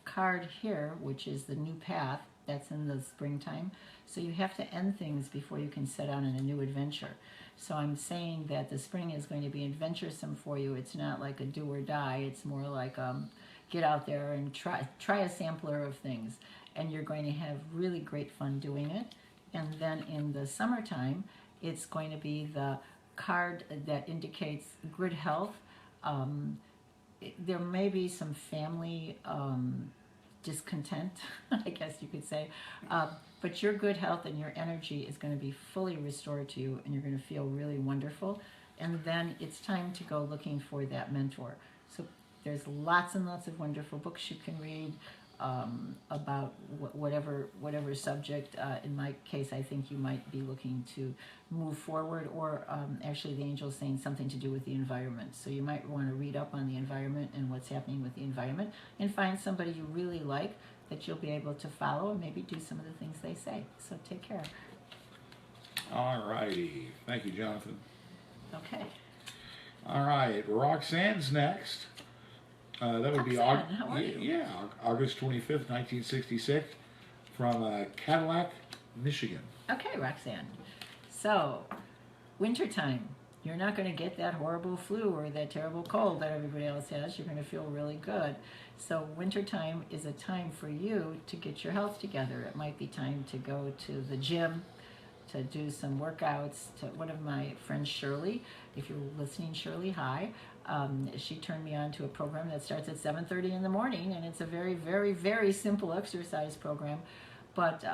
card here, which is the new path. That's in the springtime. So you have to end things before you can set out on a new adventure. So I'm saying that the spring is going to be adventuresome for you. It's not like a do or die. It's more like get out there and try a sampler of things. And you're going to have really great fun doing it. And then in the summertime, it's going to be the card that indicates good health. There may be some family discontent, I guess you could say. But your good health and your energy is going to be fully restored to you, and you're going to feel really wonderful. And then it's time to go looking for that mentor. So there's lots and lots of wonderful books you can read about whatever subject. In my case, I think you might be looking to move forward, or actually the angel's saying something to do with the environment. So you might want to read up on the environment and what's happening with the environment and find somebody you really like that you'll be able to follow and maybe do some of the things they say. So take care.
All righty. Thank you, Jonathan.
Okay.
All right. Roxanne's next. That would be
Roxanne, how are you?
Yeah, August 25th, 1966, from Cadillac, Michigan.
Okay, Roxanne. So, wintertime. You're not going to get that horrible flu or that terrible cold that everybody else has. You're going to feel really good. So wintertime is a time for you to get your health together. It might be time to go to the gym, to do some workouts. To one of my friends, Shirley, if you're listening, Shirley, hi. She turned me on to a program that starts at 7:30 in the morning, and it's a very, very, very simple exercise program. But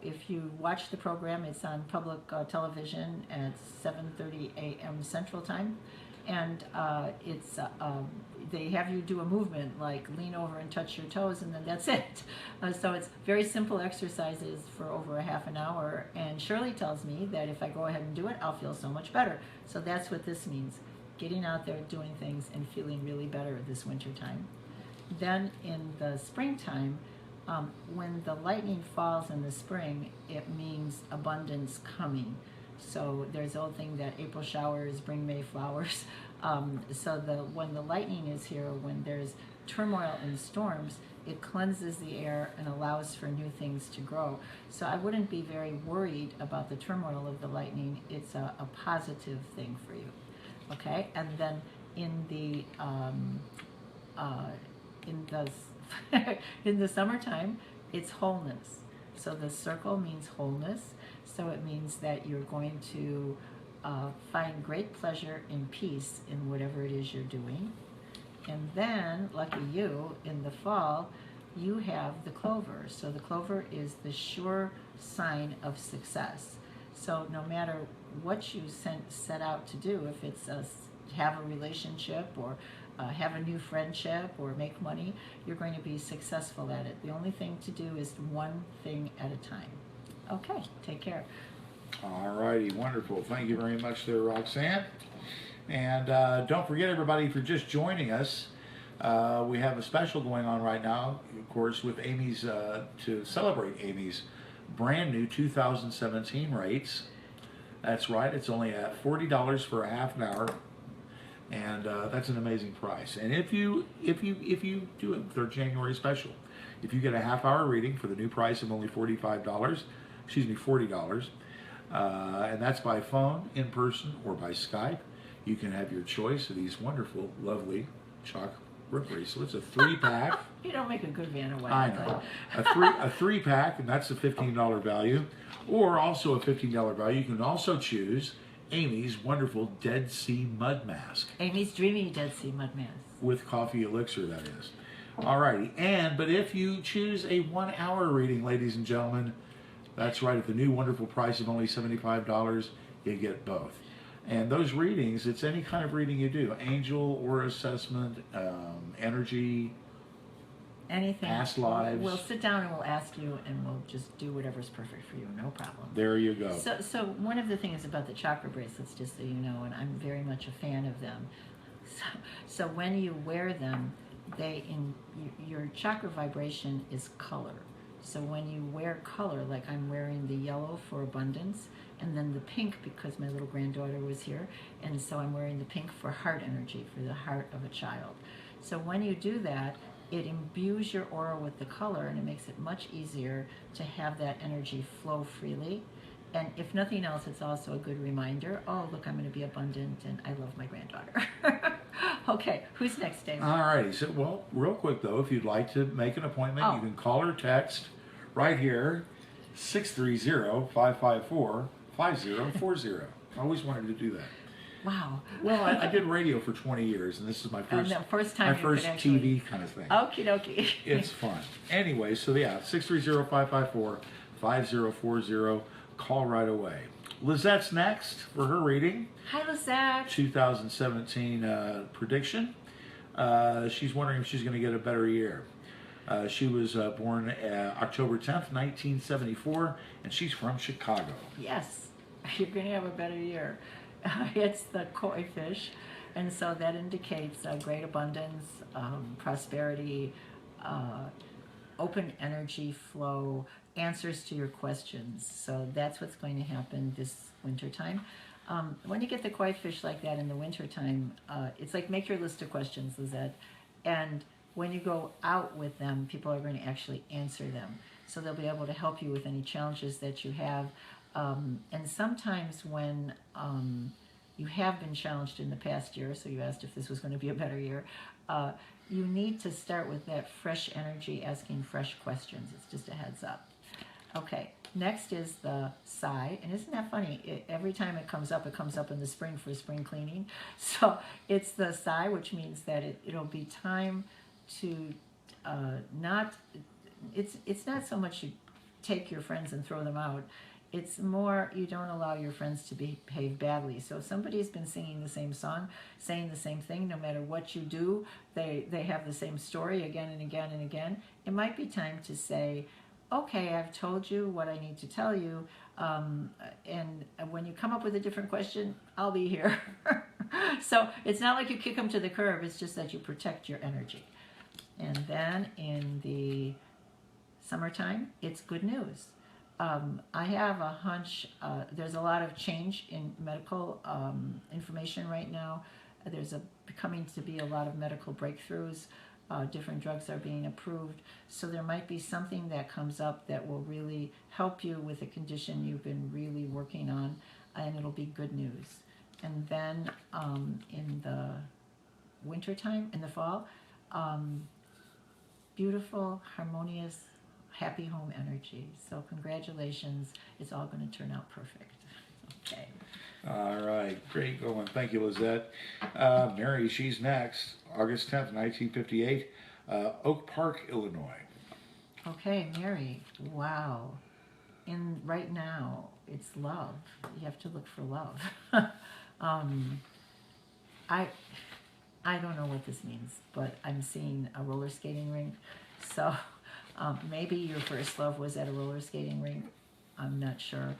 if you watch the program, it's on public television at 7:30 a.m. Central Time, and they have you do a movement like lean over and touch your toes, and then that's it. So it's very simple exercises for over a half an hour, and Shirley tells me that if I go ahead and do it, I'll feel so much better. So that's what this means, getting out there, doing things, and feeling really better this winter time. Then in the springtime, when the lightning falls in the spring, it means abundance coming. So there's the old thing that April showers bring May flowers. So when the lightning is here, when there's turmoil and storms, it cleanses the air and allows for new things to grow. So I wouldn't be very worried about the turmoil of the lightning. It's a positive thing for you. Okay, and then in the in the summertime, it's wholeness. So the circle means wholeness. So it means that you're going to find great pleasure and peace in whatever it is you're doing. And then, lucky you, in the fall, you have the clover. So the clover is the sure sign of success. So no matter what you set out to do, if it's have a relationship or have a new friendship or make money, you're going to be successful at it. The only thing to do is one thing at a time. Okay, take care.
All righty, wonderful. Thank you very much there, Roxanne. And don't forget, everybody, if you're just joining us, we have a special going on right now, of course, with Amy's, to celebrate Amy's brand new 2017 rates. That's right, it's only at $40 for a half an hour, and that's an amazing price. And if you do it, their January special, if you get a half hour reading for the new price of only $40, and that's by phone, in person, or by Skype, you can have your choice of these wonderful, lovely chocolate bracelets, a 3-pack.
You don't make a good Vanna White.
I know. A 3-pack, and that's a $15 value, or also a $15 value. You can also choose Amy's wonderful Dead Sea Mud Mask.
Amy's Dreamy Dead Sea Mud Mask.
With coffee elixir, that is. Alrighty, but if you choose a 1 hour reading, ladies and gentlemen, that's right, at the new wonderful price of only $75, you get both. And those readings, it's any kind of reading you do, angel or assessment, energy,
anything,
past lives.
We'll sit down and we'll ask you, and we'll just do whatever's perfect for you, no problem.
There you go.
So one of the things about the chakra bracelets, just so you know, and I'm very much a fan of them, so when you wear them, your chakra vibration is color. So when you wear color, like I'm wearing the yellow for abundance, and then the pink because my little granddaughter was here, and so I'm wearing the pink for heart energy, for the heart of a child. So when you do that, it imbues your aura with the color, and it makes it much easier to have that energy flow freely. And if nothing else, it's also a good reminder, oh, look, I'm going to be abundant, and I love my granddaughter. Okay, who's next, Dave?
All righty. So, well, real quick, though, if you'd like to make an appointment, you can call or text right here, 630-554-5040. I always wanted to do that.
Wow.
Well, I did radio for 20 years, and this is my first
time
my first TV kind of thing.
Okie dokie.
It's fun. Anyway, so yeah, 630-554-5040. Call right away. Lizette's next for her reading.
Hi, Lizette.
2017 prediction. She's wondering if she's going to get a better year. She was born October 10th, 1974, and she's from Chicago.
Yes, you're going to have a better year. It's the koi fish, and so that indicates great abundance, prosperity, open energy flow, answers to your questions. So that's what's going to happen this winter time. When you get the koi fish like that in the winter time, it's like make your list of questions, Lizette, and when you go out with them, people are going to actually answer them. So they'll be able to help you with any challenges that you have. And sometimes when you have been challenged in the past year, so you asked if this was going to be a better year, you need to start with that fresh energy, asking fresh questions. It's just a heads up. Okay, next is the sigh, and isn't that funny? Every time it comes up in the spring for spring cleaning. So it's the sigh, which means that it'll be time to it's not so much you take your friends and throw them out. It's more you don't allow your friends to behave badly. So if somebody's been singing the same song, saying the same thing, no matter what you do, they have the same story again and again and again. It might be time to say, okay, I've told you what I need to tell you, and when you come up with a different question, I'll be here. So it's not like you kick them to the curb, it's just that you protect your energy. And then in the summertime, it's good news. I have a hunch, there's a lot of change in medical information right now. There's becoming to be a lot of medical breakthroughs. Different drugs are being approved. So there might be something that comes up that will really help you with a condition you've been really working on, and it'll be good news. And then in the wintertime, in the fall, beautiful, harmonious, happy home energy. So congratulations, it's all going to turn out perfect. Okay.
All right, great going. Thank you, Lizette. Mary, she's next. August 10th, 1958, Oak Park, Illinois.
Okay, Mary, wow. Right now, it's love. You have to look for love. I I don't know what this means, but I'm seeing a roller skating rink. So maybe your first love was at a roller skating rink. I'm not sure.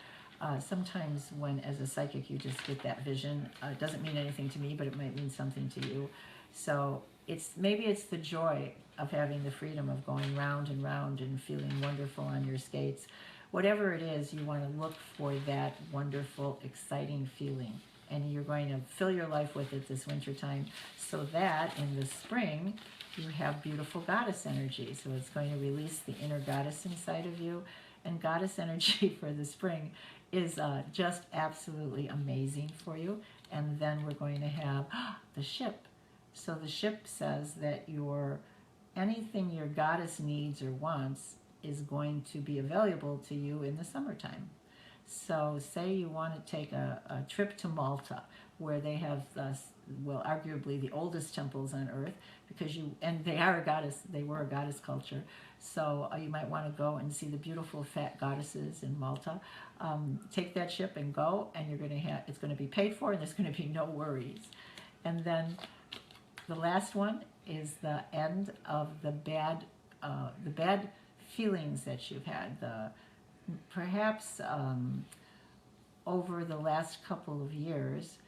Sometimes when, as a psychic, you just get that vision, it doesn't mean anything to me, but it might mean something to you. So maybe it's the joy of having the freedom of going round and round and feeling wonderful on your skates. Whatever it is, you want to look for that wonderful, exciting feeling. And you're going to fill your life with it this winter time, so that in the spring you have beautiful goddess energy. So it's going to release the inner goddess inside of you. And goddess energy for the spring is just absolutely amazing for you. And then we're going to have the ship. So the ship says that anything your goddess needs or wants is going to be available to you in the summertime. So say you want to take a trip to Malta, where they have arguably the oldest temples on earth, and they were a goddess culture. So you might want to go and see the beautiful fat goddesses in Malta. Take that ship and go, and it's going to be paid for, and there's going to be no worries. And then the last one is the end of the bad feelings that you've had. Perhaps over the last couple of years,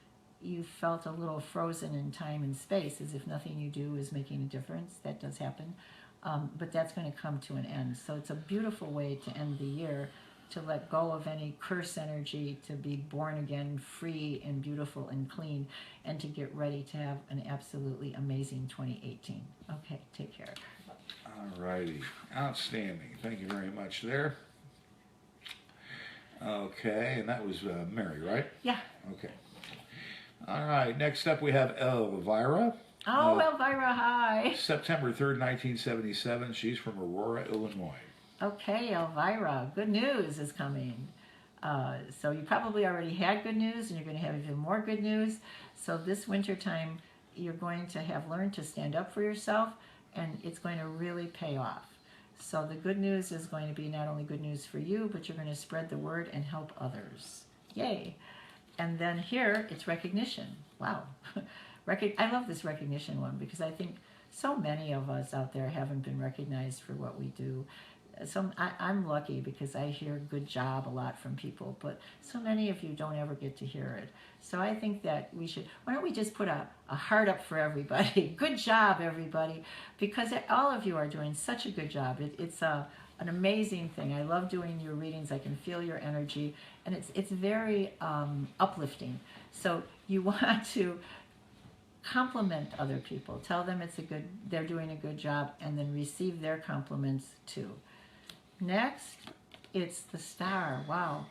you felt a little frozen in time and space, as if nothing you do is making a difference. That does happen. But that's going to come to an end. So it's a beautiful way to end the year, to let go of any curse energy, to be born again, free and beautiful and clean, and to get ready to have an absolutely amazing 2018. Okay, take care.
All righty. Outstanding. Thank you very much there. Okay, and that was Mary, right?
Yeah.
Okay. All right, next up we have Elvira.
Oh, Elvira, hi.
September 3rd, 1977. She's from Aurora, Illinois.
Okay, Elvira, good news is coming. So you probably already had good news, and you're going to have even more good news. So this winter time, you're going to have learned to stand up for yourself, and it's going to really pay off. So the good news is going to be not only good news for you, but you're going to spread the word and help others. Yay. And then here, it's recognition. Wow. I love this recognition one, because I think so many of us out there haven't been recognized for what we do. So I'm lucky, because I hear good job a lot from people, but so many of you don't ever get to hear it. So I think that why don't we just put a heart up for everybody? Good job, everybody, because all of you are doing such a good job. It's an amazing thing. I love doing your readings. I can feel your energy, and it's very uplifting. So you want to compliment other people. Tell them they're doing a good job, and then receive their compliments too. Next, it's the star. Wow.